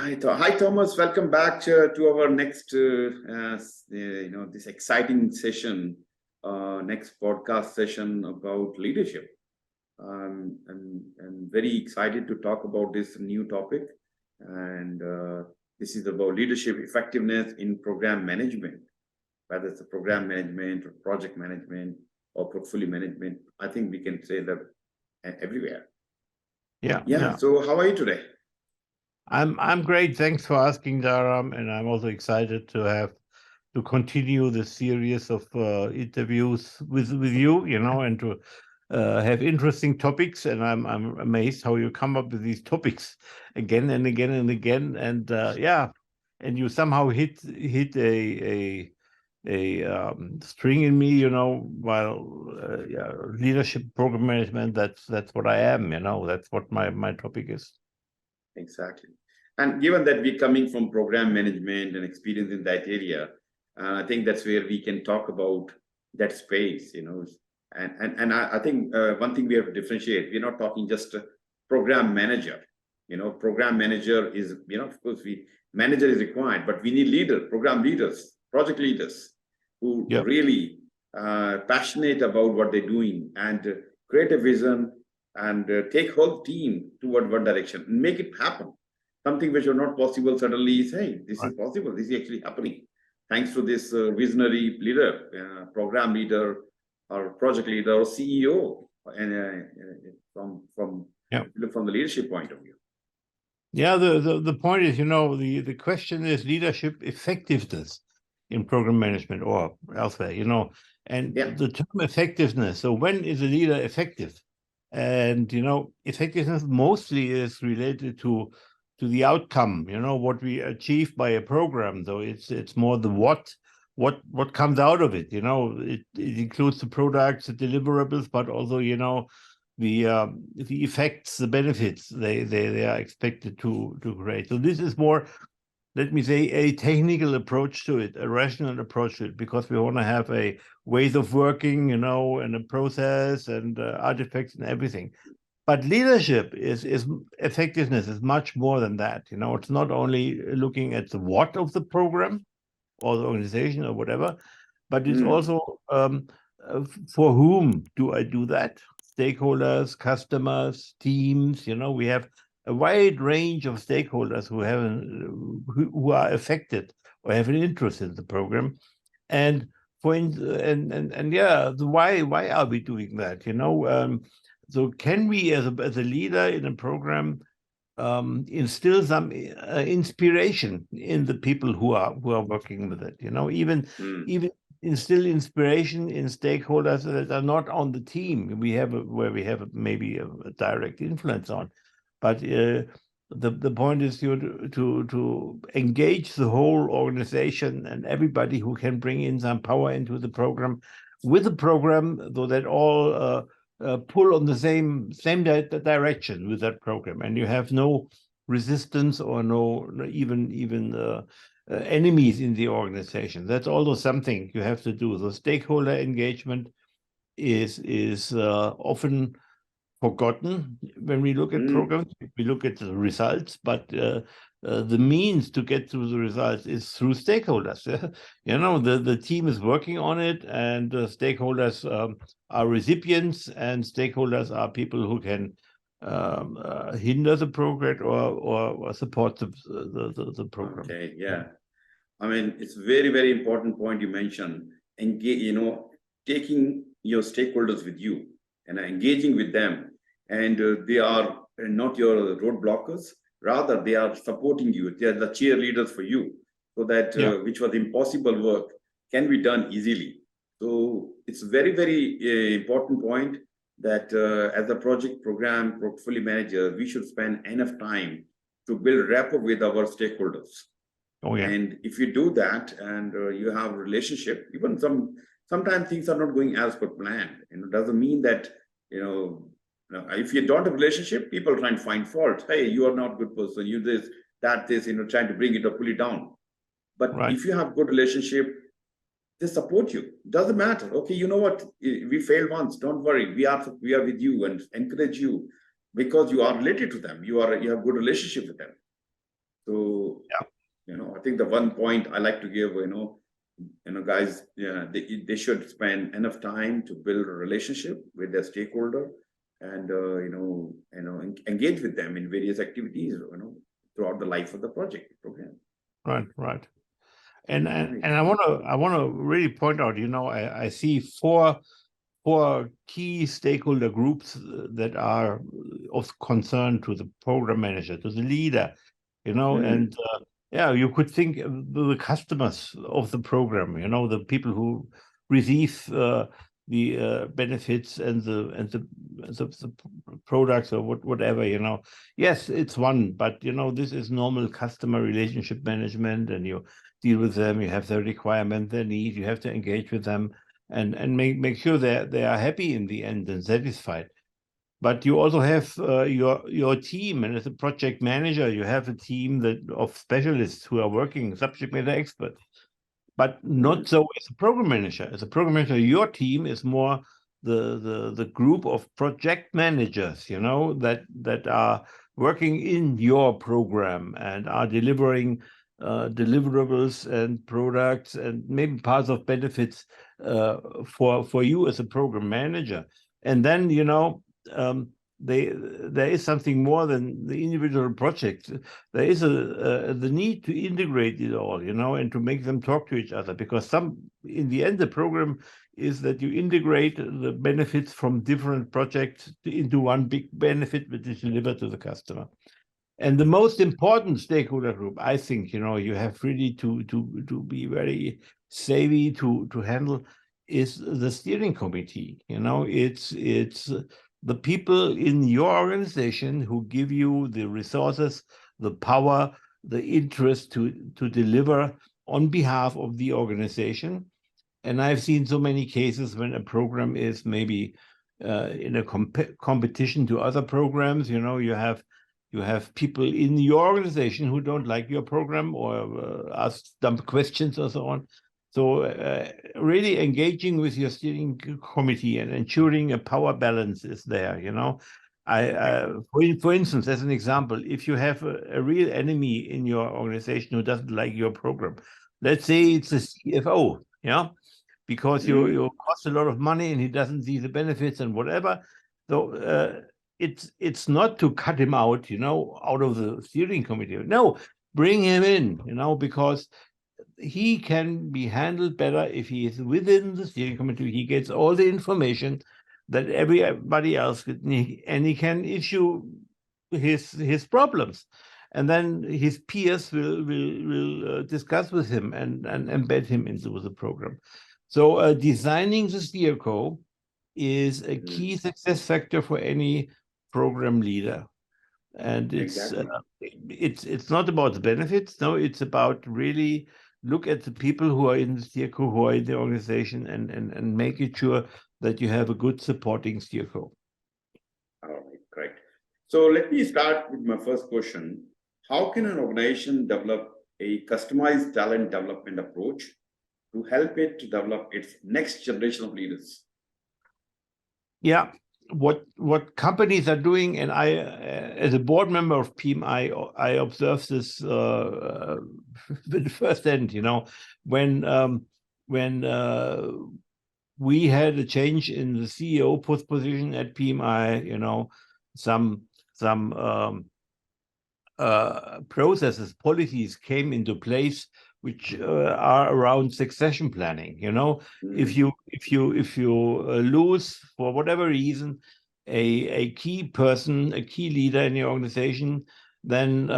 Hi, Thomas. Welcome back to our next, this exciting session, next podcast session about leadership. I'm very excited to talk about this new topic, and this is about leadership effectiveness in program management, whether it's a program management or project management or portfolio management. I think we can say that everywhere. Yeah. So, how are you today? I'm great. Thanks for asking, Dharam, and I'm also excited to continue the series of interviews with you, and to have interesting topics. And I'm amazed how you come up with these topics again and again and again. And and you somehow hit a string in me, while leadership program management. That's what I am. That's what my topic is. Exactly. And given that we're coming from program management and experience in that area, I think that's where we can talk about that space, And I think one thing we have to differentiate, we're not talking just a program manager. Program manager is, of course, manager is required, but we need program leaders, project leaders who really passionate about what they're doing and create a vision and take whole team toward one direction and make it happen. Something which are not possible suddenly is, hey, this is possible. This is actually happening. Thanks to this visionary leader, program leader, or project leader, or CEO, and from the leadership point of view. Yeah, the point is, the question is leadership effectiveness in program management or elsewhere, and the term effectiveness. So when is a leader effective? And effectiveness mostly is related to the outcome, what we achieve by a program. So it's more the what comes out of it. It includes the products, the deliverables, but also the effects, the benefits they are expected to create. So this is more, let me say, a technical approach to it, a rational approach to it, because we want to have a ways of working, and a process and artifacts and everything. But leadership is effectiveness is much more than that. It's not only looking at the what of the program or the organization or whatever, but it's also for whom do I do that? Stakeholders, customers, teams. We have a wide range of stakeholders who are affected or have an interest in the program, and the why are we doing that? So can we, as a leader in a program, instill some inspiration in the people who are working with it? Even instill inspiration in stakeholders that are not on the team. Where we have maybe a direct influence on, but the point is to engage the whole organization and everybody who can bring in some power into the program, with the program, so that all pull on the same direction with that program, and you have no resistance or no even enemies in the organization. That's also something you have to do. The stakeholder engagement is often forgotten when we look at programs. We look at the results, but the means to get to the results is through stakeholders. The team is working on it, and stakeholders are recipients, and stakeholders are people who can hinder the progress or support the program. Okay, yeah. I mean, it's very, very important point you mentioned. Taking your stakeholders with you and engaging with them, and they are not your roadblockers. Rather, they are supporting you. They are the cheerleaders for you, so that which was impossible work can be done easily. So it's very, very important point that as a project program portfolio manager, we should spend enough time to build rapport with our stakeholders. Oh, yeah. And if you do that, and you have a relationship, even sometimes things are not going as per plan. It doesn't mean that if you don't have a relationship, people try and find fault. Hey, you are not a good person. You this, trying to bring it or pull it down. But if you have good relationship, they support you. Doesn't matter. Okay, you know what? We failed once. Don't worry. We are with you and encourage you, because you are related to them. You have good relationship with them. So, Yeah. I think the one point I like to give, guys, yeah, they should spend enough time to build a relationship with their stakeholder and, engage with them in various activities, throughout the life of the project program. Right. And Right. I want to really point out, I see four key stakeholder groups that are of concern to the program manager, to the leader, and you could think of the customers of the program, the people who receive the benefits and the products or whatever, Yes, it's one, but this is normal customer relationship management, and you deal with them, you have their requirement, their need, you have to engage with them and make sure that they are happy in the end and satisfied. But you also have your team, and as a project manager, you have a team of specialists who are working, subject matter experts. But not so as a program manager. As a program manager, your team is more the group of project managers, that are working in your program and are delivering deliverables and products and maybe parts of benefits for you as a program manager. And then, there is something more than the individual projects. There is the need to integrate it all, and to make them talk to each other, because in the end, the program is that you integrate the benefits from different projects into one big benefit which is delivered to the customer. And the most important stakeholder group, I think, you have really to be very savvy to handle, is the steering committee. It's the people in your organization who give you the resources, the power, the interest to deliver on behalf of the organization. And I've seen so many cases when a program is maybe in a competition to other programs. You have people in your organization who don't like your program or ask dumb questions or so on. So really engaging with your steering committee and ensuring a power balance is there, for instance, as an example, if you have a real enemy in your organization who doesn't like your program, let's say it's a CFO, because you cost a lot of money and he doesn't see the benefits and whatever. So it's not to cut him out, out of the steering committee. No, bring him in, because he can be handled better if he is within the steering committee. He gets all the information that everybody else gets, and he can issue his problems. And then his peers will discuss with him and embed him into the program. So designing the steer co is a key success factor for any program leader. And it's not about the benefits. No, it's about really look at the people who are in the steer co, who are in the organization, and making sure that you have a good supporting steer co. All right, correct. So let me start with my first question. How can an organization develop a customized talent development approach to help it to develop its next generation of leaders? Yeah, what companies are doing, and I, as a board member of PMI, I observe this with first hand. When we had a change in the CEO position at PMI, some processes, policies came into place which are around succession planning. If you lose for whatever reason a key person, a key leader in your organization, then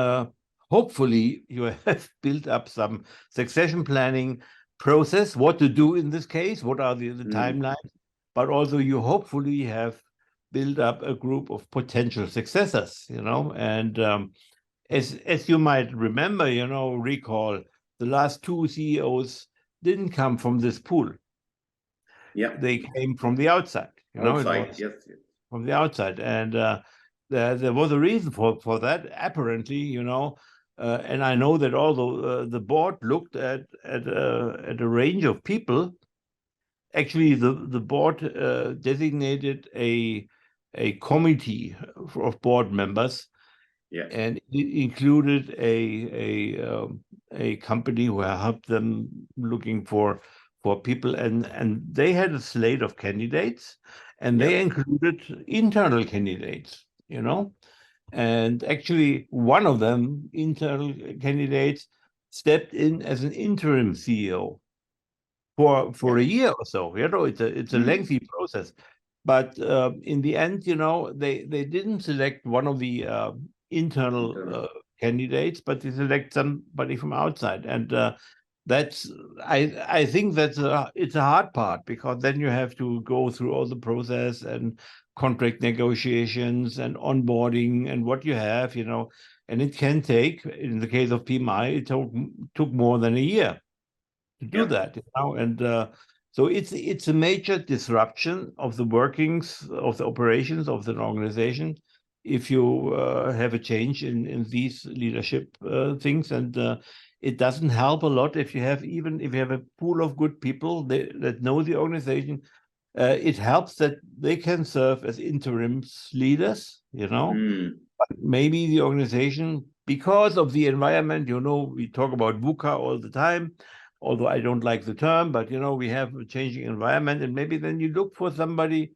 hopefully you have built up some succession planning process, what to do in this case, what are the timelines, but also you hopefully have built up a group of potential successors, and as you might remember, recall, the last two CEOs didn't come from this pool. Yeah, they came from the outside. Outside, yes. From the outside, and there was a reason for that, apparently, and I know that although the board looked at a range of people, actually the board designated a committee of board members Yeah. And it included a company who helped them looking for people, and they had a slate of candidates, and they included internal candidates, and actually one of them, internal candidates, stepped in as an interim CEO for a year or so. It's a lengthy process, but in the end, they didn't select one of the internal candidates, but they select somebody from outside, and that's I think it's a hard part, because then you have to go through all the process and contract negotiations and onboarding and what you have, and it can take, in the case of PMI, it took more than a year to do that, and so it's a major disruption of the workings of the operations of the organization if you have a change in these leadership things, and it doesn't help a lot if you have a pool of good people that know the organization. It helps that they can serve as interim leaders, but maybe the organization, because of the environment, we talk about VUCA all the time, although I don't like the term, but we have a changing environment, and maybe then you look for somebody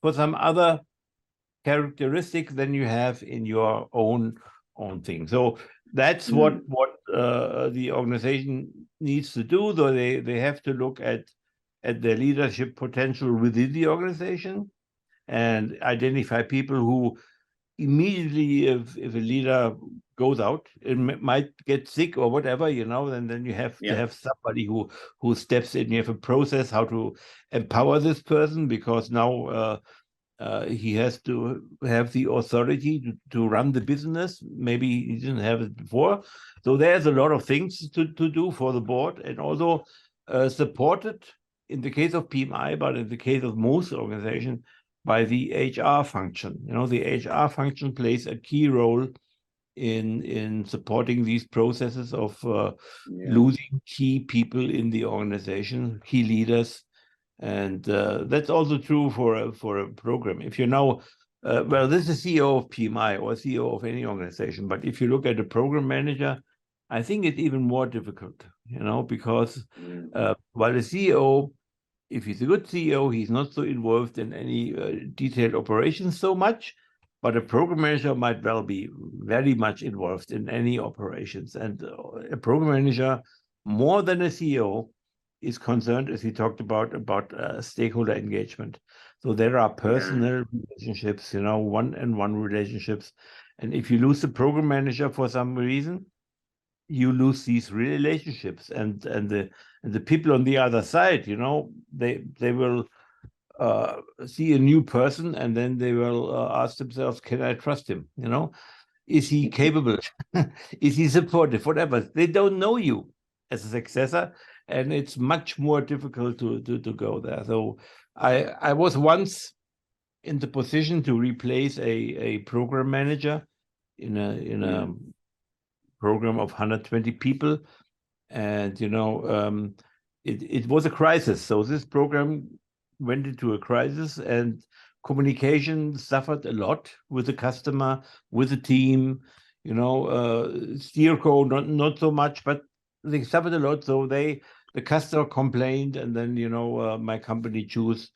for some other characteristic than you have in your own thing. So that's what the organization needs to do. Though they have to look at their leadership potential within the organization and identify people who immediately, if a leader goes out, it might get sick or whatever, then you have to have somebody who steps in. You have a process how to empower this person, because now he has to have the authority to run the business. Maybe he didn't have it before. So there's a lot of things to do for the board, and also supported in the case of PMI, but in the case of most organizations, by the HR function. The HR function plays a key role in supporting these processes of losing key people in the organization, key leaders. And that's also true for a program. If you know, well, this is CEO of PMI or CEO of any organization, but if you look at a program manager, I think it's even more difficult, because while the CEO, if he's a good CEO, he's not so involved in any detailed operations so much, but a program manager might well be very much involved in any operations. And a program manager, more than a CEO, is concerned, as we talked about stakeholder engagement. So there are personal relationships, one-on-one relationships. And if you lose the program manager for some reason, you lose these relationships, and the people on the other side, they will see a new person, and then they will ask themselves, can I trust him? Is he capable? Is he supportive? Whatever. They don't know you as a successor, and it's much more difficult to go there. So I was once in the position to replace a program manager in a program of 120 people, and it was a crisis. So this program went into a crisis, and communication suffered a lot with the customer, with the team. Steerco not so much, but they suffered a lot. So the customer complained, and then my company chose,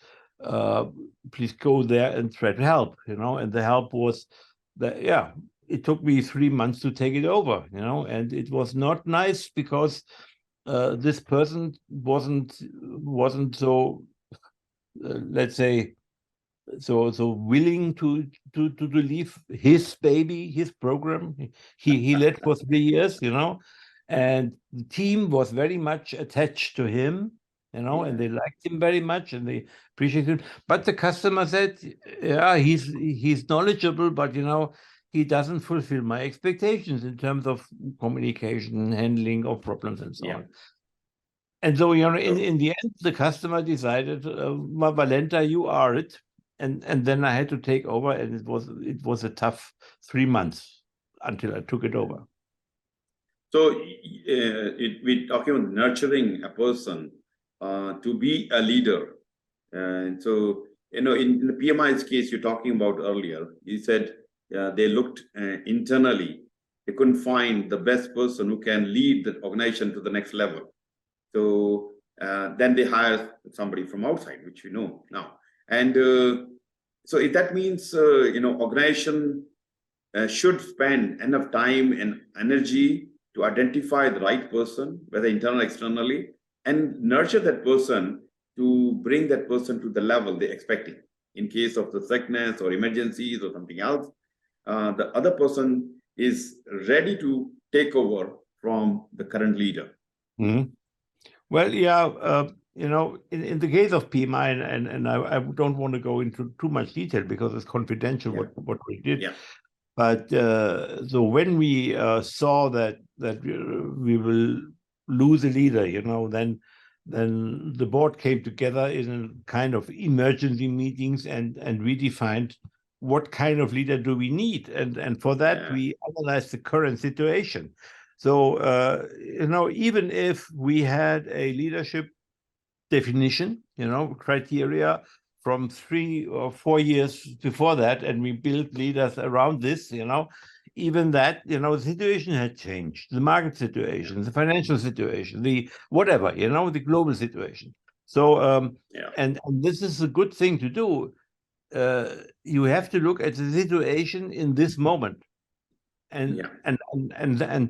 please go there and try to help. And the help was that it took me 3 months to take it over, and it was not nice, because this person wasn't so, let's say, so willing to leave his baby, his program. He led for 3 years, and the team was very much attached to him, and they liked him very much, and they appreciated him. But the customer said, he's knowledgeable, but he doesn't fulfill my expectations in terms of communication, handling of problems, and so on. And so, in the end, the customer decided, Walenta, you are it. And then I had to take over, and it was a tough 3 months until I took it over. So we're talking about nurturing a person to be a leader. And so, in the PMI's case you're talking about earlier, you said they looked internally. They couldn't find the best person who can lead the organization to the next level. So then they hire somebody from outside, which we know now. And so if that means, organization should spend enough time and energy to identify the right person, whether internal or externally, and nurture that person to bring that person to the level they're expecting. In case of the sickness or emergencies or something else, the other person is ready to take over from the current leader. Mm-hmm. Well, yeah, in the case of PMI, and I don't want to go into too much detail because it's confidential what we did. Yeah. But so when we saw that we will lose a leader, then the board came together in a kind of emergency meetings and we defined what kind of leader do we need, and for that we analyzed the current situation. So even if we had a leadership definition, criteria from 3 or 4 years before that, and we built leaders around this, even that, the situation had changed, the market situation, the financial situation, the whatever, the global situation. So, and this is a good thing to do. You have to look at the situation in this moment and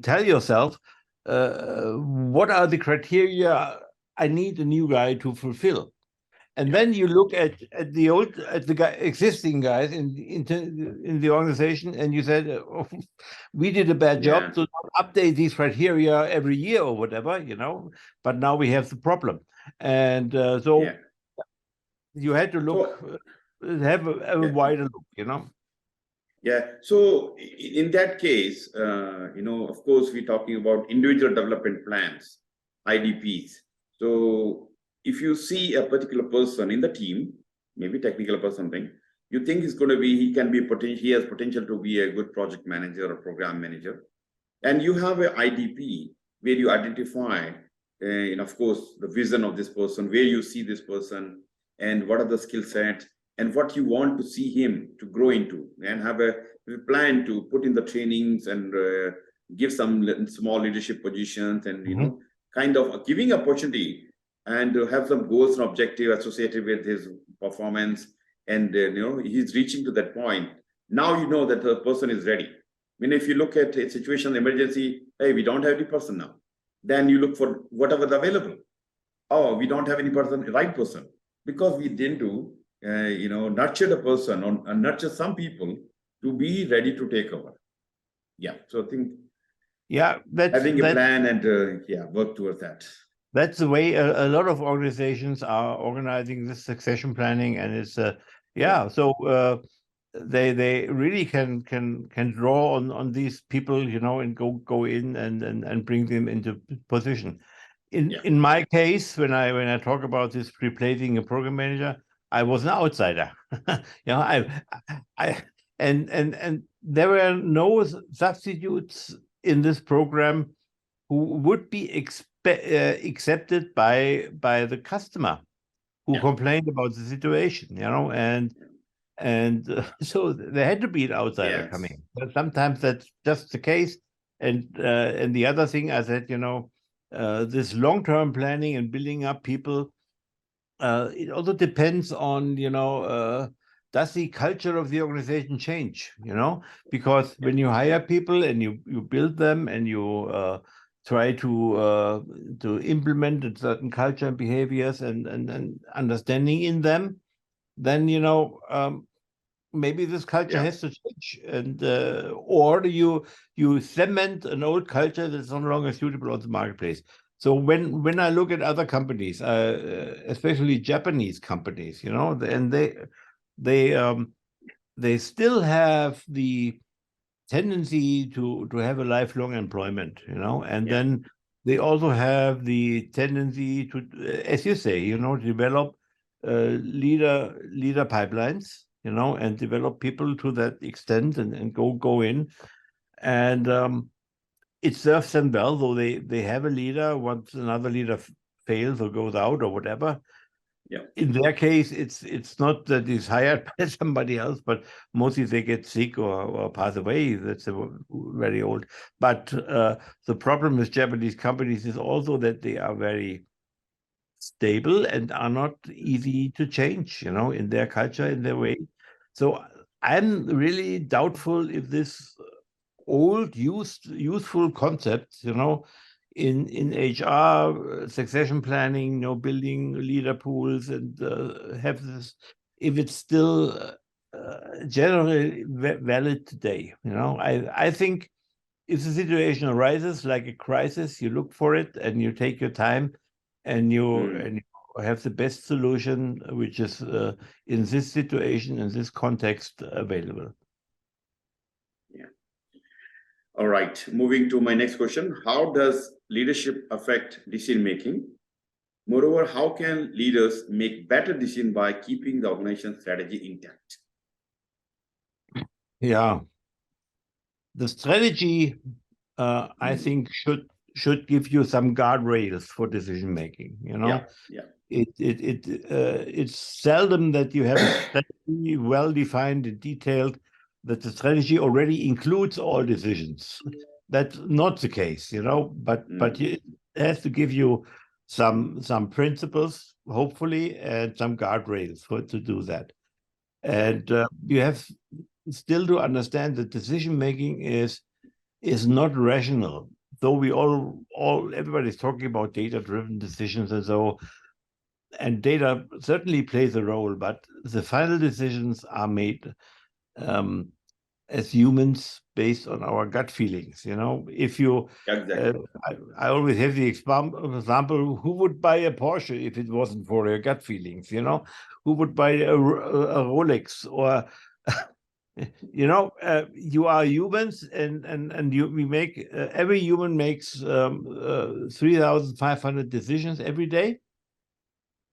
tell yourself, what are the criteria I need a new guy to fulfill? And then you look at the existing guys in the organization, and you said, oh, we did a bad job to not update these criteria every year or whatever, but now we have the problem. And so you had to look, have a wider look, Yeah. So in that case, of course, we're talking about individual development plans, IDPs. So if you see a particular person in the team, maybe technical or something, you think he has potential to be a good project manager or program manager. And you have an IDP where you identify, of course, the vision of this person, where you see this person and what are the skill sets and what you want to see him to grow into, and have a plan to put in the trainings and give some small leadership positions and, kind of giving opportunity and have some goals and objectives associated with his performance. And, he's reaching to that point. Now you know that the person is ready. I mean, if you look at a situation, emergency, hey, we don't have any person now. Then you look for whatever is available. Oh, we don't have any person, right person. Because we didn't do, nurture the person or nurture some people to be ready to take over. Yeah. So I think having a plan and work towards that. That's the way a lot of organizations are organizing this succession planning, and it's so they really can draw on these people, and go in and bring them into position. In my case, when I talk about this replacing a program manager, I was an outsider. And there were no substitutes in this program who would be accepted by the customer who complained about the situation, and so there had to be an outsider coming. But sometimes that's just the case. And the other thing I said, this long-term planning and building up people, it also depends on, does the culture of the organization change, because when you hire people and you build them and you try to implement a certain culture and behaviors and understanding in them, then maybe this culture has to change, and or you cement an old culture that's no longer suitable on the marketplace. So when I look at other companies, especially Japanese companies, and they still have the tendency to have a lifelong employment, and then they also have the tendency to, as you say, develop leader pipelines, and develop people to that extent and go in, and it serves them well, though they have a leader. Once another leader fails or goes out or whatever, in their case, it's not that he's hired by somebody else, but mostly they get sick or pass away. That's very old. But the problem with Japanese companies is also that they are very stable and are not easy to change, in their culture, in their way. So I'm really doubtful if this old, useful concepts, in HR, succession planning, building leader pools and have this, if it's still generally valid today. I think if the situation arises like a crisis, you look for it and you take your time and you have the best solution, which is in this situation, in this context, available. All right, moving to my next question. How does leadership affect decision making? Moreover, how can leaders make better decisions by keeping the organization strategy intact? Yeah. The strategy, I think, should give you some guardrails for decision making. It's seldom that you have a strategy well defined and detailed, that the strategy already includes all decisions. That's not the case, but it has to give you some principles, hopefully, and some guardrails to do that. And you have still to understand that decision making is not rational. Though we everybody's talking about data-driven decisions and so, and data certainly plays a role, but the final decisions are made as humans based on our gut feelings. If you, I always have the example, who would buy a Porsche if it wasn't for your gut feelings? Who would buy a Rolex or you are humans, and we make every human makes 3,500 decisions every day,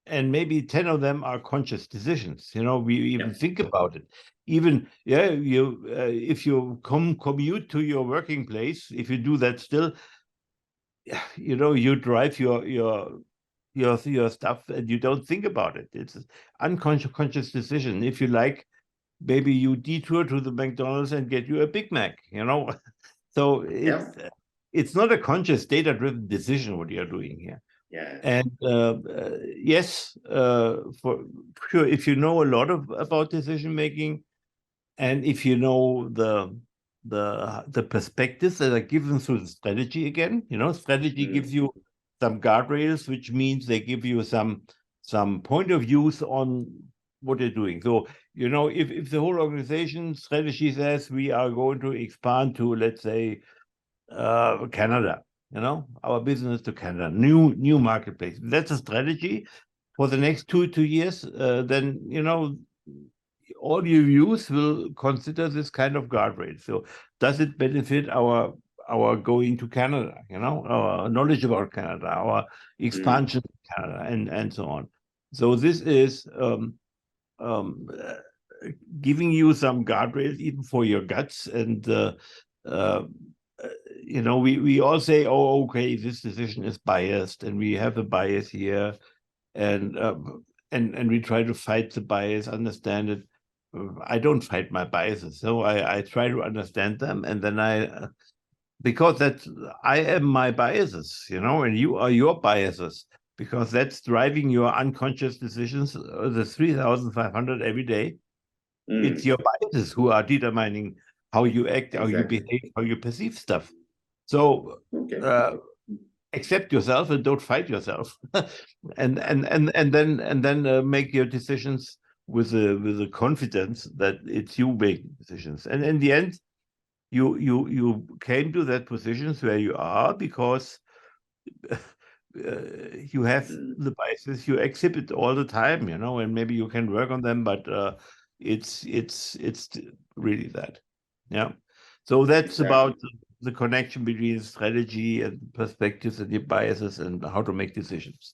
and maybe 10 of them are conscious decisions. We even think about it. Even if you commute to your working place, if you do that still, you drive your stuff and you don't think about it. It's an unconscious decision. If you like, maybe you detour to the McDonald's and get you a Big Mac, So it's not a conscious data-driven decision what you're doing here. Yeah. And yes, for sure, if you know a lot about decision making, and if you know the perspectives that are given through the strategy again, strategy gives you some guardrails, which means they give you some point of views on what you're doing. So, if the whole organization strategy says we are going to expand to, let's say, Canada, our business to Canada, new marketplace, that's a strategy for the next two years, then, all your views will consider this kind of guardrail. So does it benefit our going to Canada, our knowledge about Canada, our expansion to Canada, and so on. So this is giving you some guardrails even for your guts. And we all say, oh, okay, this decision is biased, and we have a bias here, and we try to fight the bias, understand it. I don't fight my biases, so I try to understand them, and then because I am my biases, and you are your biases, because that's driving your unconscious decisions, the 3,500 every day. It's your biases who are determining how you act, how you behave, how you perceive stuff. So accept yourself and don't fight yourself, and then make your decisions with the confidence that it's you making decisions. And in the end, you came to that positions where you are because you have the biases you exhibit all the time, and maybe you can work on them, but it's really that. Yeah. So that's about the connection between strategy and perspectives and your biases and how to make decisions.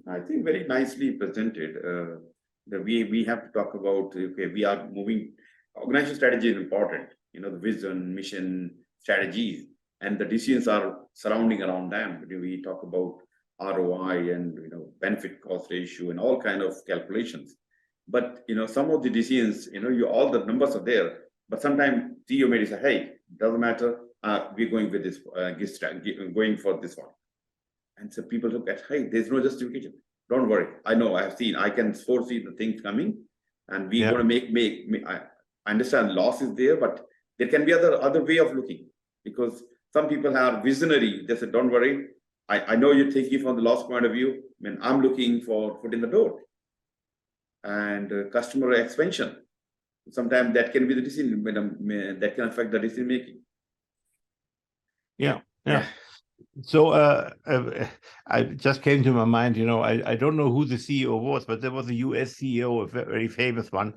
I think very nicely presented. That we have to talk about, we are moving. Organizational strategy is important. The vision, mission, strategies, and the decisions are surrounding around them. We talk about ROI and benefit cost ratio and all kind of calculations. But some of the decisions, all the numbers are there, but sometimes CEO may say, hey, doesn't matter, we're going with this, going for this one. And so people look at, hey, there's no justification. Don't worry, I know, I can foresee the things coming, and we're going to make. I understand loss is there, but there can be other way of looking, because some people are visionary. They said, don't worry, I know you're thinking from the loss point of view. I mean, I'm looking for foot in the door and customer expansion. Sometimes that can be the decision, that can affect the decision making. Yeah. So I just came to my mind, I don't know who the CEO was, but there was a US CEO, a very famous one.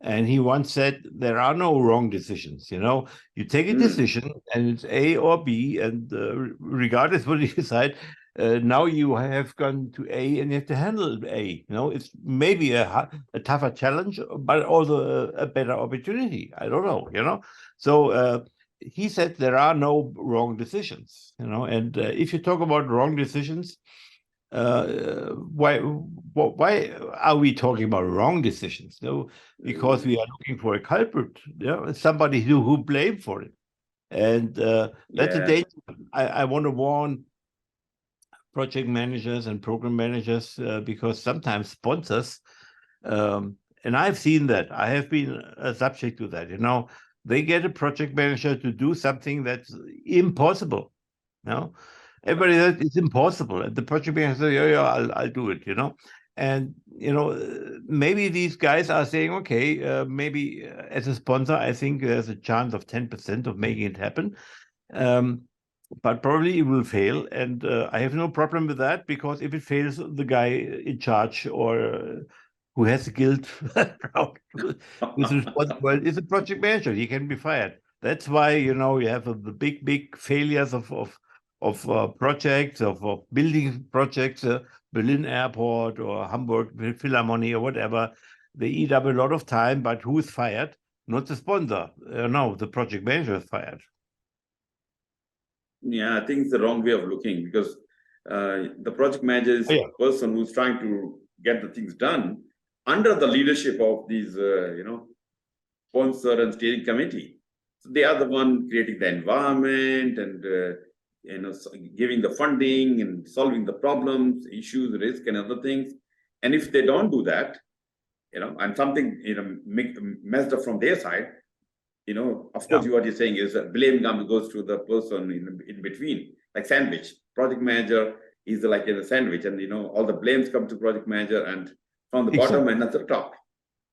And he once said, there are no wrong decisions. You take a decision and it's A or B, and regardless what you decide, now you have gone to A and you have to handle A. It's maybe a tougher challenge, but also a better opportunity. I don't know, So he said there are no wrong decisions, and if you talk about wrong decisions, why are we talking about wrong decisions? No, because we are looking for a culprit, somebody who blame for it, and that's a danger. I want to warn project managers and program managers, because sometimes sponsors, and I've seen that, I have been subject to that. They get a project manager to do something that's impossible. Everybody says it's impossible, and the project manager says, yeah, I'll do it. And maybe these guys are saying, okay, maybe as a sponsor, I think there's a chance of 10% of making it happen, but probably it will fail, and I have no problem with that, because if it fails, the guy in charge or who has the guilt who's responsible is a project manager. He can be fired. That's why you have the big failures of projects, of building projects, Berlin Airport or Hamburg Philharmonie or whatever. They eat up a lot of time, but who is fired? Not the sponsor. No, the project manager is fired. Yeah, I think it's the wrong way of looking, because the project manager is the person who's trying to get the things done under the leadership of these, sponsor and steering committee. So they are the one creating the environment and giving the funding and solving the problems, issues, risk, and other things. And if they don't do that, and something messed up from their side, of course, what you're saying is that blame goes to the person in between, like sandwich. Project manager is like in a sandwich, and all the blames come to project manager, and from the bottom and at the top.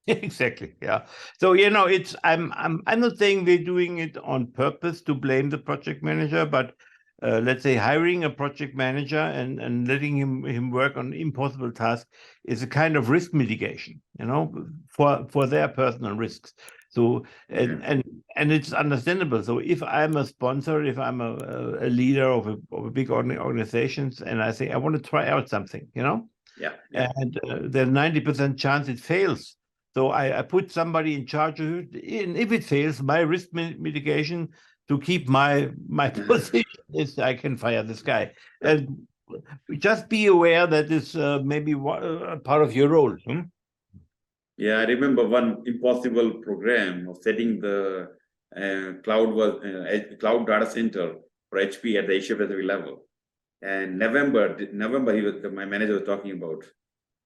Exactly. Yeah. So it's I'm not saying they're doing it on purpose to blame the project manager, but let's say hiring a project manager and letting him work on impossible tasks is a kind of risk mitigation, for their personal risks. So and it's understandable. So if I'm a sponsor, if I'm a leader of a big organizations, and I say I want to try out something, and there's 90% chance it fails. So I put somebody in charge of it, and if it fails, my risk mitigation to keep my position is I can fire this guy. And just be aware that this maybe part of your role. Yeah, I remember one impossible program of setting the cloud data center for HP at the Asia Pacific level. And November, my manager was talking about,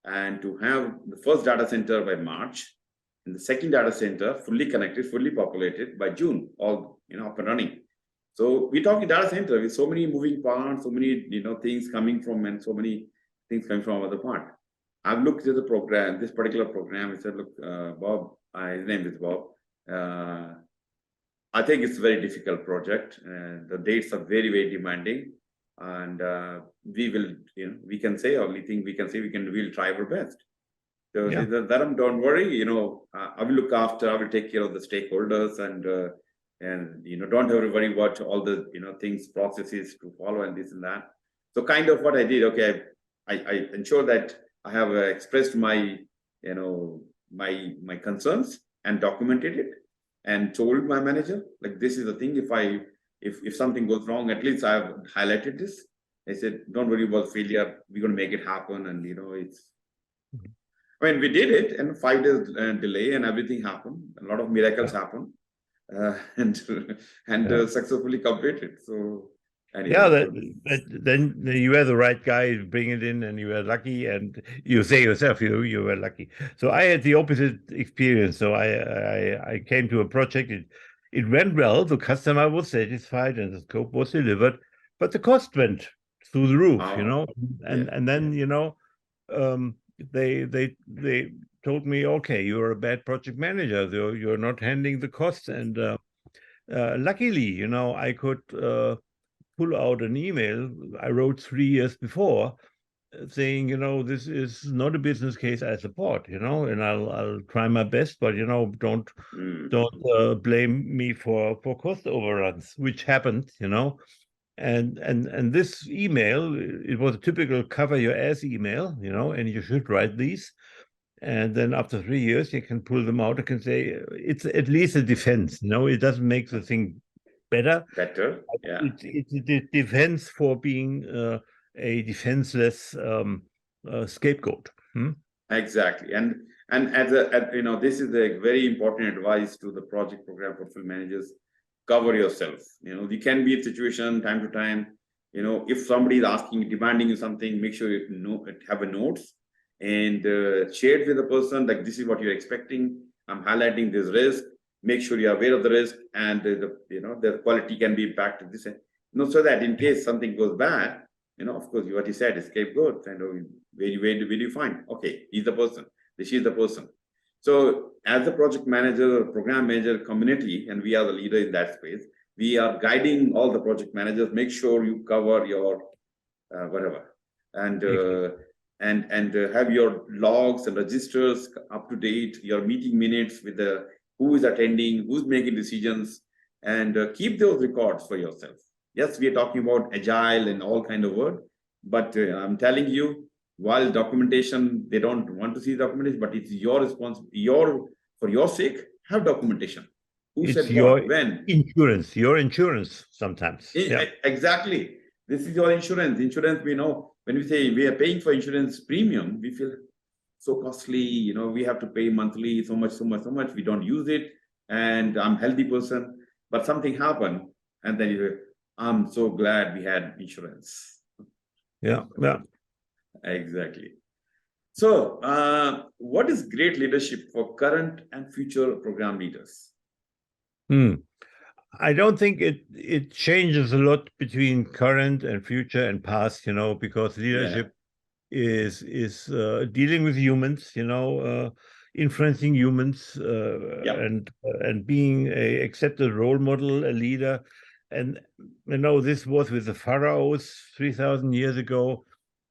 and to have the first data center by March, and the second data center fully connected, fully populated by June, all up and running. So we're talking data center with so many moving parts, so many things coming from, and so many things coming from other part. I've looked at the program, this particular program. I said, look, Bob, his name is Bob. I think it's a very difficult project, and the dates are very, very demanding. And we will, we can say, only thing we can say, we'll try our best. So Dharam, don't worry, I will look after, I will take care of the stakeholders, and don't have to worry about all the things, processes to follow, and this and that. So kind of what I did, okay, I ensure that I have expressed my my concerns and documented it, and told my manager, like, this is the thing, if something goes wrong, at least I have highlighted this, I said, don't worry about failure. We're going to make it happen. And, it's, I mean, we did it, and 5 days delay and everything happened. A lot of miracles happened, and successfully completed. So Yeah, anyway, then you were the right guy to bring it in, and you were lucky. And you say yourself, you were lucky. So I had the opposite experience. So I came to a project. It went well. The customer was satisfied, and the scope was delivered, but the cost went through the roof. oh, And then they told me, okay, you're a bad project manager. So you're not handling the costs. And luckily, I could pull out an email I wrote 3 years before saying, this is not a business case I support, and I'll try my best, but don't blame me for cost overruns, which happened, and this email, it was a typical cover your ass email, and you should write these. And then after 3 years, you can pull them out. You can say it's at least a defense. It doesn't make the thing better. yeah. It's a defense for being a defenseless scapegoat. Exactly. And as this is a very important advice to the project program portfolio managers. Cover yourself. You can be in situation time to time. If somebody is asking, demanding you something, make sure you have a notes and share it with the person, like, this is what you're expecting. I'm highlighting this risk. Make sure you're aware of the risk, and the quality can be impacted. This, so that in case something goes bad, of course, what you said is scapegoat. And where do you find? Okay, he's the person. She's the person. So as a project manager or program manager community, and we are the leader in that space, we are guiding all the project managers. Make sure you cover your whatever, and have your logs and registers up to date. Your meeting minutes with the who is attending, who's making decisions, and keep those records for yourself. Yes, we are talking about agile and all kind of word, but I'm telling you, while documentation, they don't want to see documentation, but it's your responsibility, for your sake, have documentation. Who it's said your what, when? Your insurance sometimes. Exactly. This is your insurance. Insurance, we know, when we say we are paying for insurance premium, we feel so costly, we have to pay monthly, so much, we don't use it, and I'm a healthy person, but something happened, and then I'm so glad we had insurance. Yeah. Exactly. So what is great leadership for current and future program leaders? I don't think it changes a lot between current and future and past, because leadership is dealing with humans, influencing humans, and being a accepted role model, a leader. And this was with the pharaohs 3,000 years ago,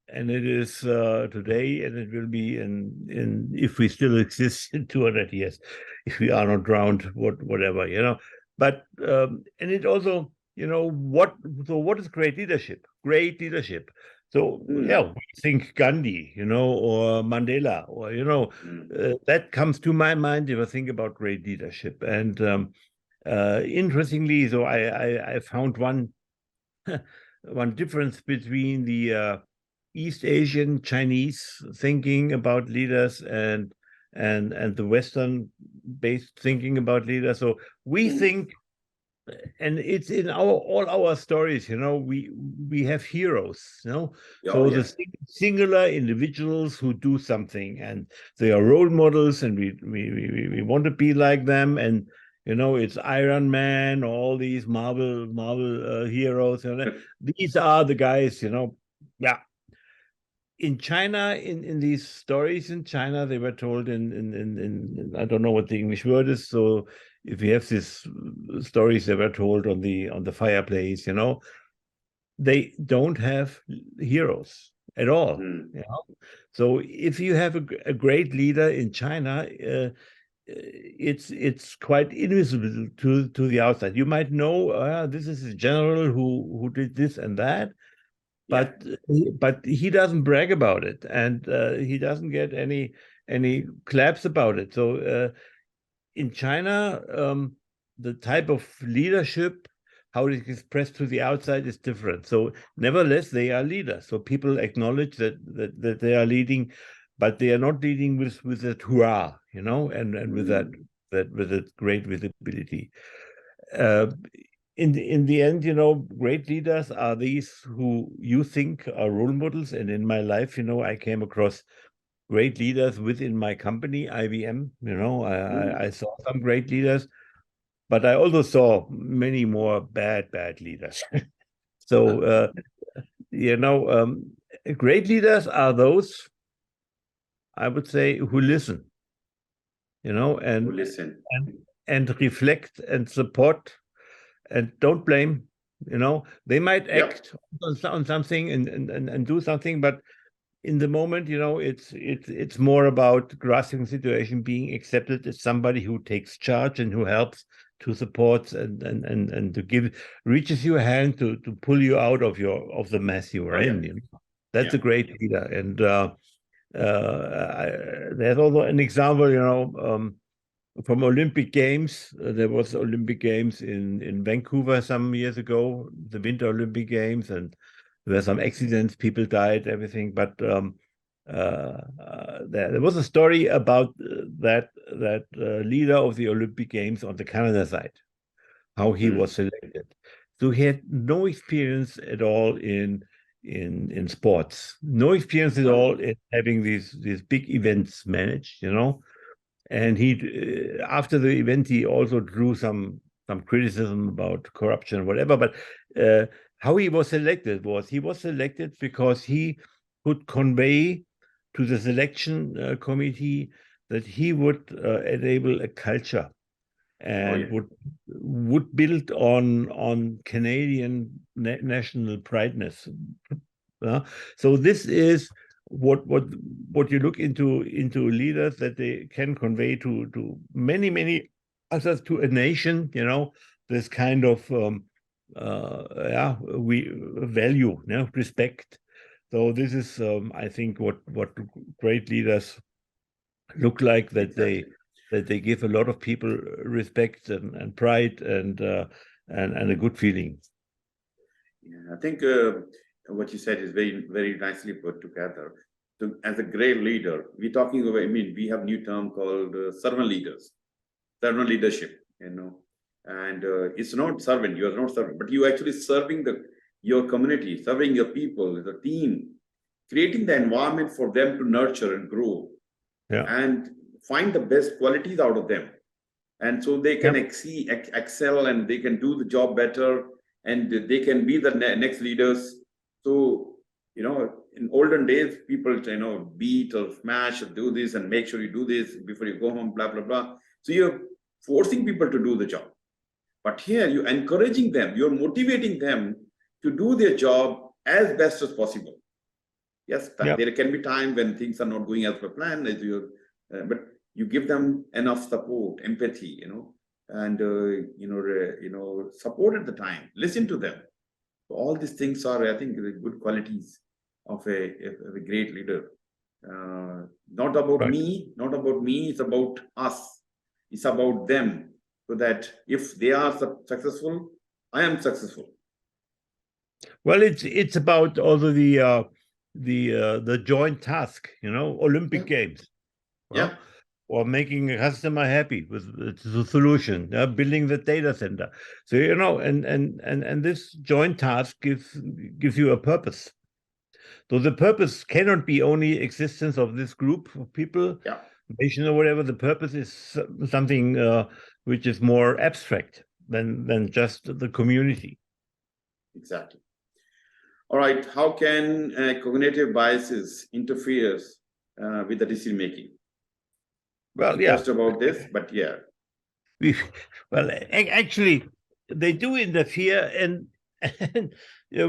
and it is today, and it will be in if we still exist in 200 years, if we are not drowned, whatever. But and it also, what is great leadership? Great leadership. So we think Gandhi, or Mandela, or that comes to my mind if I think about great leadership. And interestingly, so I found one difference between the East Asian Chinese thinking about leaders and the Western based thinking about leaders. So we think, and it's in all our stories, we have heroes, the singular individuals who do something, and they are role models, and we want to be like them. And it's Iron Man, all these Marvel heroes, these are the guys, in China, in these stories in China, they were told in I don't know what the English word is. So if you have these stories that were told on the fireplace, they don't have heroes at all. So if you have a great leader in China, it's quite invisible to the outside. You might know this is a general who did this and that. But he doesn't brag about it, and he doesn't get any claps about it. So in China, the type of leadership how it is expressed to the outside is different. So nevertheless, they are leaders. So people acknowledge that they are leading, but they are not leading with that hurrah, and with that great visibility. In the end, great leaders are these who you think are role models. And in my life, I came across great leaders within my company, IBM. I saw some great leaders, but I also saw many more bad leaders. So, great leaders are those, I would say, who listen, and Who listen. and reflect and support and don't blame. They might act on something and do something, but in the moment, it's more about grasping the situation, being accepted as somebody who takes charge and who helps to support and to reaches your hand to pull you out of the mess you are in. That's a great leader. And there's also an example, from Olympic Games. There was Olympic Games in Vancouver some years ago, the Winter Olympic Games, and there were some accidents, people died, everything. But there was a story about that leader of the Olympic Games on the Canada side, how he was selected. So he had no experience at all in sports, no experience at all in having these big events managed, And he, after the event, he also drew some criticism about corruption or whatever. But how he was selected because he could convey to the selection committee that he would enable a culture and would build on Canadian national prideness. So this is what you look into leaders, that they can convey to many others, to a nation, this kind of we value, respect. So this is I think what great leaders look like, that they give a lot of people respect and pride and a good feeling. I think what you said is very, very nicely put together. So as a great leader, we're talking about, we have new term called servant leadership, and it's not servant, you are not servant, but you actually serving your community, serving your people, the team, creating the environment for them to nurture and grow, and find the best qualities out of them. And so they can excel, and they can do the job better, and they can be the next leaders. So, in olden days, people, beat or smash or do this and make sure you do this before you go home, blah, blah, blah. So you're forcing people to do the job. But here you're encouraging them, you're motivating them to do their job as best as possible. Yes, there can be time when things are not going as per plan, but you give them enough support, empathy, and support at the time, listen to them. So all these things are, I think, the good qualities of a great leader. Not about me, it's about us. It's about them, so that if they are successful, I am successful. Well, it's about also the joint task, Olympic Games. Or making a customer happy with the solution, building the data center. So, and this joint task gives you a purpose. So the purpose cannot be only existence of this group of people, nation or whatever. The purpose is something which is more abstract than just the community. Exactly. All right. How can cognitive biases interfere with the decision making? Well, just about this, but actually, they do interfere, and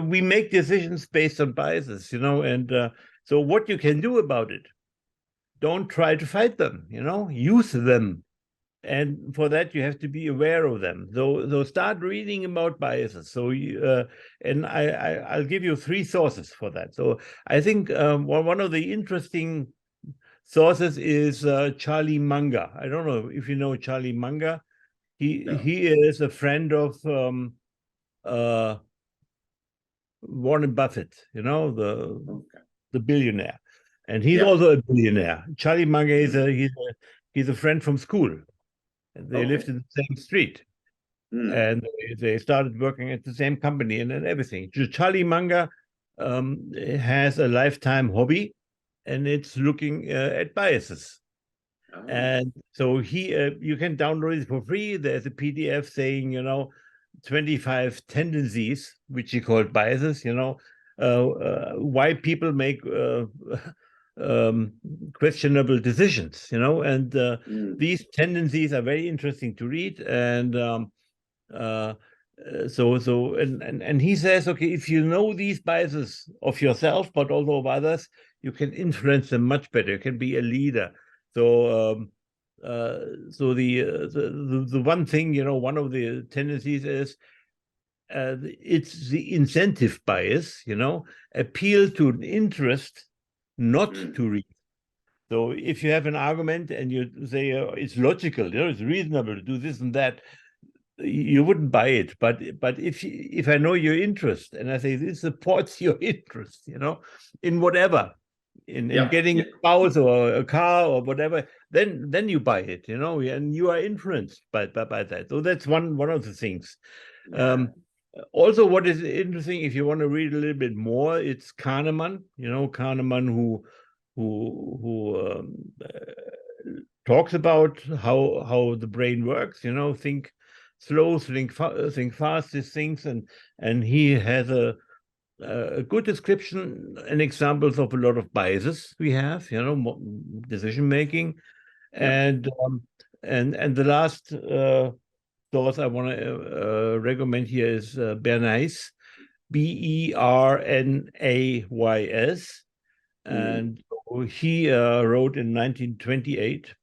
we make decisions based on biases, and so what you can do about it, don't try to fight them, use them, and for that you have to be aware of them. So start reading about biases. So and I'll give you 3 sources for that. So I think one of the interesting sources is Charlie Munger. I don't know if you know Charlie Munger. He is a friend of uh, Warren Buffett, you know, Okay. the billionaire, and he's Yeah. also a billionaire. Charlie Munger is Mm. he's a friend from school. They lived Okay. in the same street, Mm. and they started working at the same company and everything. Charlie Munger has a lifetime hobby, and it's looking at biases. Oh. And so you can download it for free. There's a PDF saying, 25 tendencies, which he called biases, why people make um, questionable decisions, and Mm. these tendencies are very interesting to read. And uh, and he says, okay, if you know these biases of yourself, but also of others, you can influence them much better. You can be a leader. So the one thing, one of the tendencies is it's the incentive bias, appeal to an interest, not Mm. to read. So if you have an argument and you say it's logical, it's reasonable to do this and that, you wouldn't buy it. But if I know your interest and I say this supports your interest, in whatever, in Yeah. getting Yeah. a house or a car or whatever, then you buy it, and you are influenced by that. So that's one of the things. Yeah. Um, Also, what is interesting, if you want to read a little bit more, it's Kahneman. Kahneman who talks about how the brain works. Think slow, think fast, these things, and he has a good description and examples of a lot of biases we have. Decision making, Yeah. and the last source I want to recommend here is Bernays, Bernays, Mm. and he wrote in 1928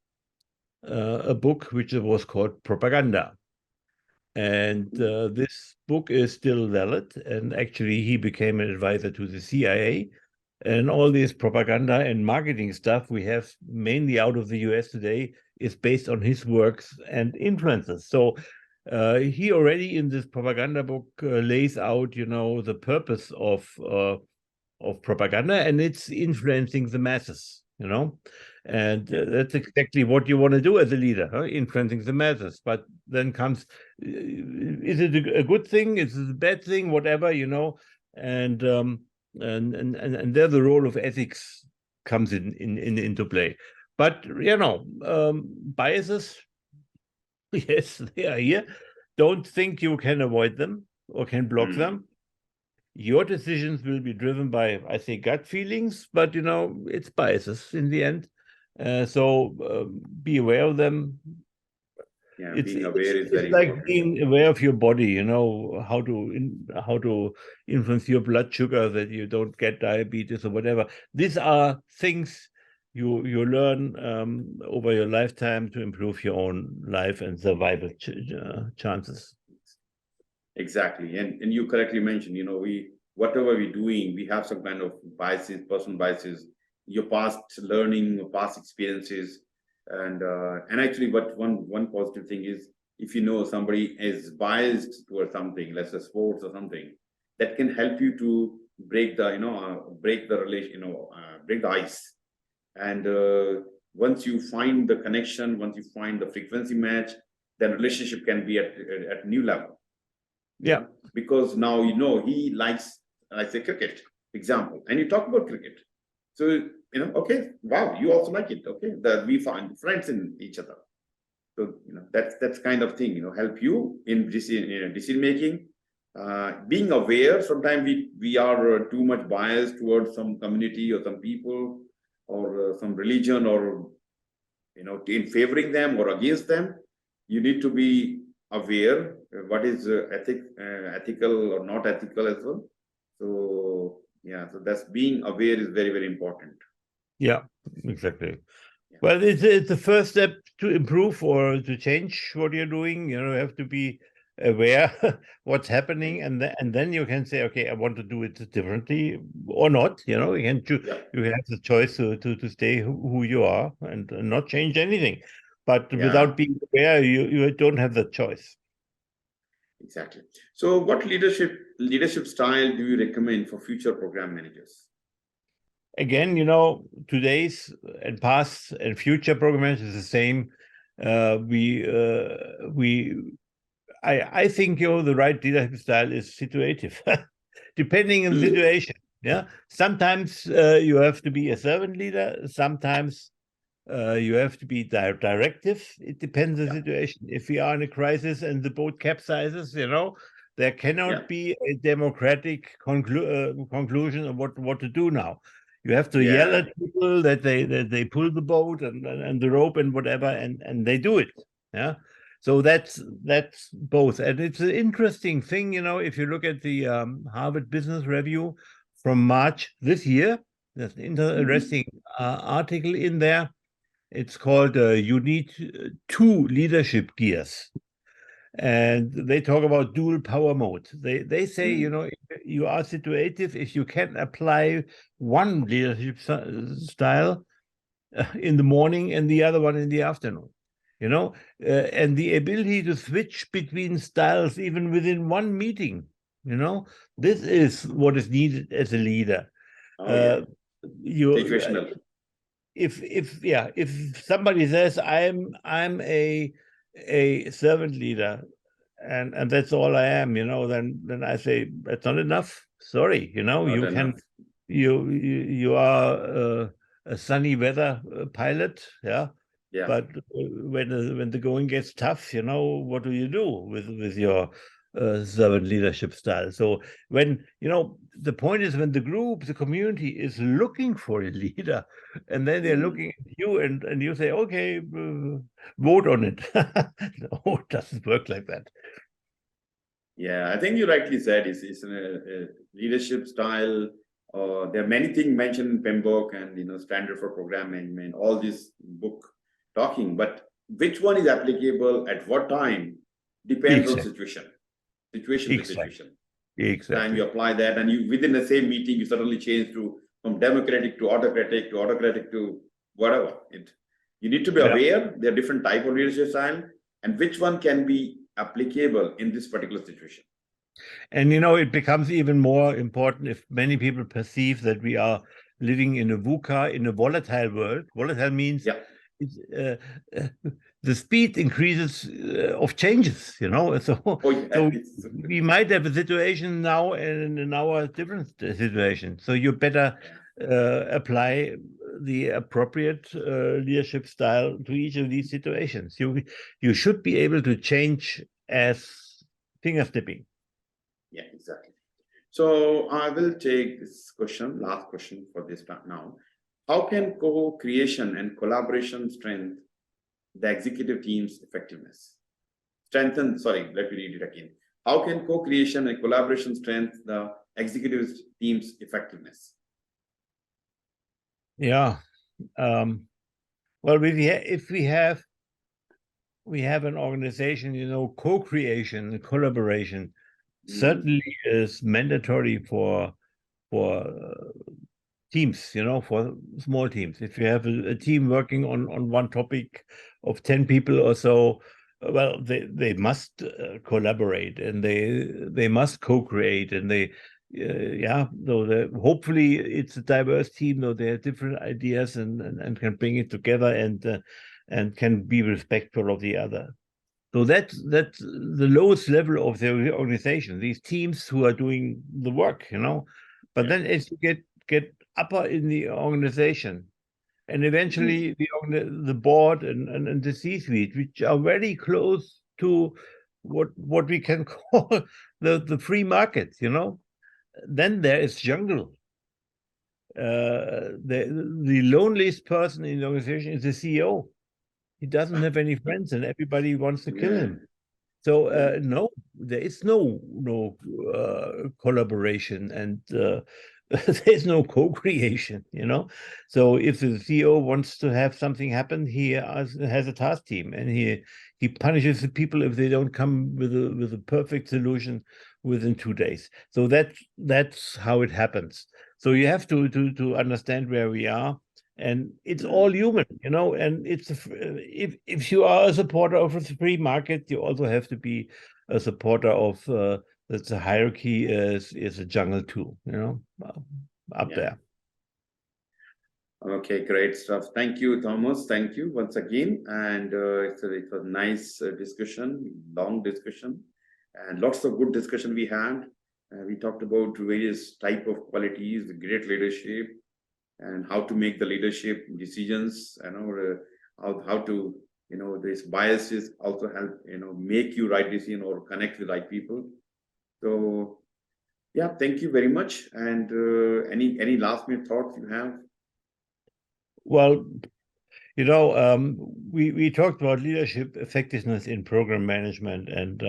a book which was called Propaganda. And this book is still valid. And actually, he became an advisor to the CIA. And all this propaganda and marketing stuff we have mainly out of the US today is based on his works and influences. So he already in this propaganda book lays out, the purpose of propaganda, and it's influencing the masses, and that's exactly what you want to do as a leader, influencing the masses. But then comes, is it a good thing? Is it a bad thing? Whatever, and there the role of ethics comes into play. But biases, yes, they are here. Don't think you can avoid them or can block Mm. them. Your decisions will be driven by, I say, gut feelings, but it's biases in the end. So be aware of them. Yeah. It's Being it's aware is it's very like important. being aware of your body. How to influence your blood sugar that you don't get diabetes or whatever. These are things you learn over your lifetime to improve your own life and survival chances. Exactly. And you correctly mentioned, we whatever we're doing, we have some kind of biases, personal biases, your past learning, your past experiences. And actually what one positive thing is, if you know somebody is biased towards something, let's say sports or something, that can help you to break the, break the relation, break the ice. And once you find the connection, once you find the frequency match, then relationship can be at new level. Yeah. Because now he likes, I say, cricket example, and you talk about cricket. So okay, wow, you also like it. Okay, that we find friends in each other. So that's kind of thing. Help you in decision making. Being aware. Sometimes we are too much biased towards some community or some people or some religion, or in favoring them or against them. You need to be aware what is ethical or not ethical as well. So yeah, so that's being aware is very, very important. Yeah, exactly. Yeah. Well, it's the first step to improve or to change what you're doing. You have to be aware what's happening, and then you can say, okay, I want to do it differently or not. You can choose. Yeah. You have the choice to stay who you are and not change anything. But Yeah. without being aware, you don't have the choice. Exactly. So what leadership style do you recommend for future program managers? Again, today's and past and future programmers is the same. I think the right leadership style is situative, depending on the situation. Yeah, sometimes you have to be a servant leader. Sometimes you have to be directive. It depends on the situation. If we are in a crisis and the boat capsizes, there cannot be a democratic conclusion of what to do now. You have to yell at people that they pull the boat and the rope and whatever, and they do it. Yeah. So that's both, and it's an interesting thing, if you look at the Harvard Business Review from March this year. There's an interesting article in there. It's called "You Need Two Leadership Gears," and they talk about dual power mode. They say, you are situative if you can apply one leadership style in the morning and the other one in the afternoon. And the ability to switch between styles even within one meeting. This is what is needed as a leader. Situational. If somebody says I'm a servant leader and that's all I am, then I say that's not enough. Sorry, you are a sunny weather pilot, yeah. But when the going gets tough, what do you do with your servant leadership style? So when the point is, when the community is looking for a leader, and then they're looking at you and you say, okay, vote on it. No, it doesn't work like that. Yeah, I think you rightly said it's a leadership style. There are many things mentioned in PMBOK and standard for program management, all this book talking, but which one is applicable at what time depends on situation to situation. Exactly. Time you apply that, and you within the same meeting you suddenly change from democratic to autocratic to whatever. You need to be aware there are different type of leadership style and which one can be applicable in this particular situation. And it becomes even more important if many people perceive that we are living in a VUCA, in a volatile world. Volatile means the speed increases of changes, So we might have a situation now and in our different situation. So you better apply the appropriate leadership style to each of these situations. You should be able to change as finger snipping. Yeah, exactly. So I will take this question, last question for this part now. How can co-creation and collaboration strengthen the executive team's effectiveness? Let me read it again. How can co-creation and collaboration strengthen the executive team's effectiveness? Yeah. Well, if we have an organization, co-creation and collaboration certainly is mandatory for teams, for small teams. If you have a team working on one topic of 10 people or so, well, they must collaborate and they must co-create, and hopefully it's a diverse team, though they have different ideas and can bring it together and can be respectful of the other. So that's the lowest level of the organization, these teams who are doing the work, But then as you get upper in the organization, and eventually the board and the C-suite, which are very close to what we can call the free market, then there is jungle. The loneliest person in the organization is the CEO. He doesn't have any friends, and everybody wants to kill him. So no, there is no collaboration, and there's no co-creation. So if the CEO wants to have something happen, he has a task team, and he punishes the people if they don't come with a perfect solution within 2 days. So that's how it happens. So you have to understand where we are. And it's all human, and it's if you are a supporter of a free market, you also have to be a supporter of that the hierarchy is a jungle too, up there. Okay, great stuff. Thank you, Thomas. Thank you once again. And it was a nice discussion, long discussion, and lots of good discussion we had. We talked about various type of qualities, great leadership, and how to make the leadership decisions. How to this biases also help make you right decision or connect with right people. So yeah, thank you very much. And any last minute thoughts you have? Well, we talked about leadership effectiveness in program management, and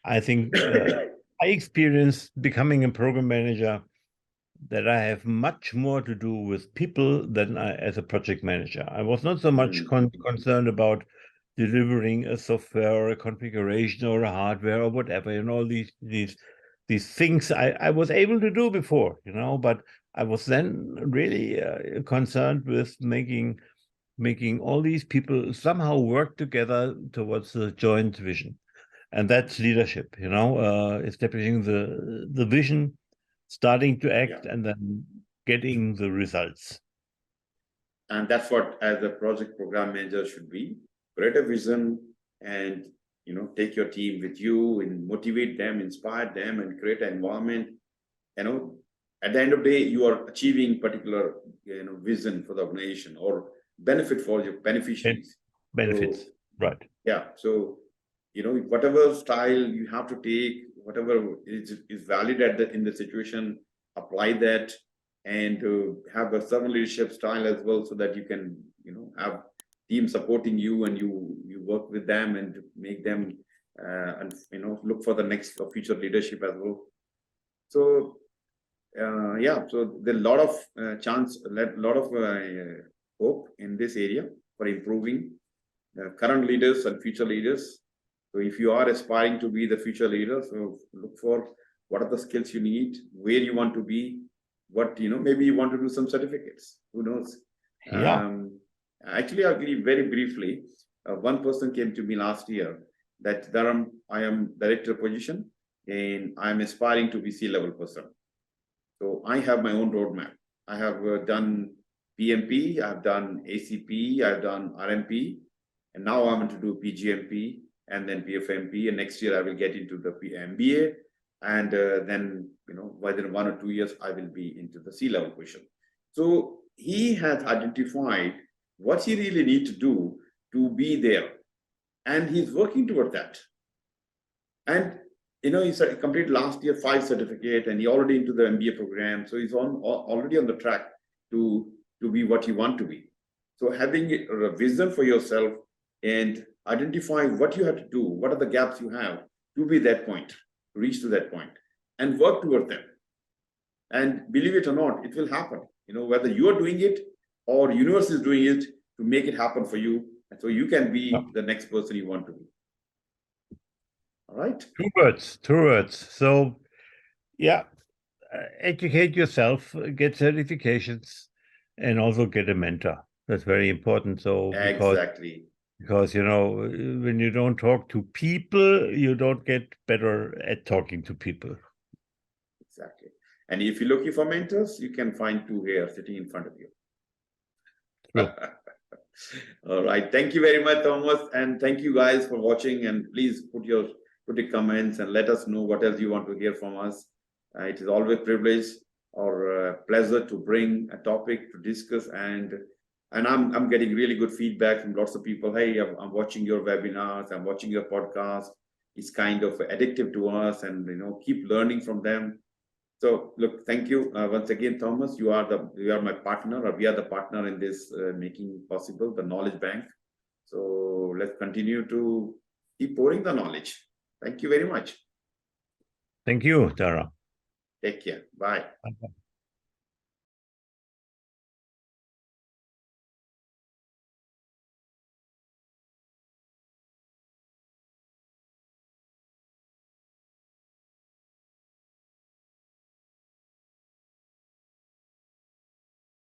I think I experienced becoming a program manager that I have much more to do with people than as a project manager. I was not so much concerned about delivering a software or a configuration or a hardware or whatever, these things I was able to do before, but I was then really concerned with making all these people somehow work together towards a joint vision. And that's leadership, establishing the vision, starting to act, and then getting the results. And that's what, as a project program manager, should be: create a vision and take your team with you and motivate them, inspire them, and create an environment. At the end of the day, you are achieving particular vision for the organization or benefit for your beneficiaries. Benefits, so, right? Yeah. So whatever style you have to take, whatever is valid in the situation, apply that, and have a certain leadership style as well, so that you can have team supporting you, and you work with them and make them and look for the next future leadership as well. So so there's a lot of hope in this area for improving current leaders and future leaders. So if you are aspiring to be the future leader, so look for what are the skills you need, where you want to be, what maybe you want to do some certificates. Who knows? Yeah. Actually, I'll give very briefly. One person came to me last year that, Dharam, I am director position and I'm aspiring to be C-level person. So I have my own roadmap. I have done PMP, I've done ACP, I've done RMP, and now I want to do PgMP and then PfMP, and next year I will get into the MBA, and then within 1 or 2 years I will be into the C-level position. So he has identified what he really needs to do to be there, and he's working toward that. And he completed last year 5 certificate, and he already into the MBA program, so he's already on the track to be what you want to be. So having a vision for yourself and identify what you have to do, what are the gaps you have to be that point, to reach to that point, and work toward them. And believe it or not, it will happen. Whether you are doing it or universe is doing it to make it happen for you, and so you can be the next person you want to be. All right. Two words. So, yeah, educate yourself, get certifications, and also get a mentor. That's very important. So exactly. Because when you don't talk to people, you don't get better at talking to people. Exactly. And if you're looking for mentors, you can find 2 here sitting in front of you. True. All right. Thank you very much, Thomas, and thank you guys for watching. And please put the comments and let us know what else you want to hear from us. It is always a privilege or a pleasure to bring a topic to discuss, and I'm getting really good feedback from lots of people. Hey, I'm watching your webinars, I'm watching your podcast. It's kind of addictive to us, and keep learning from them. So look, thank you once again, Thomas. You are my partner, or we are the partner in this making possible the knowledge bank. So let's continue to keep pouring the knowledge. Thank you very much. Thank you, Tara. Take care. Bye. Bye.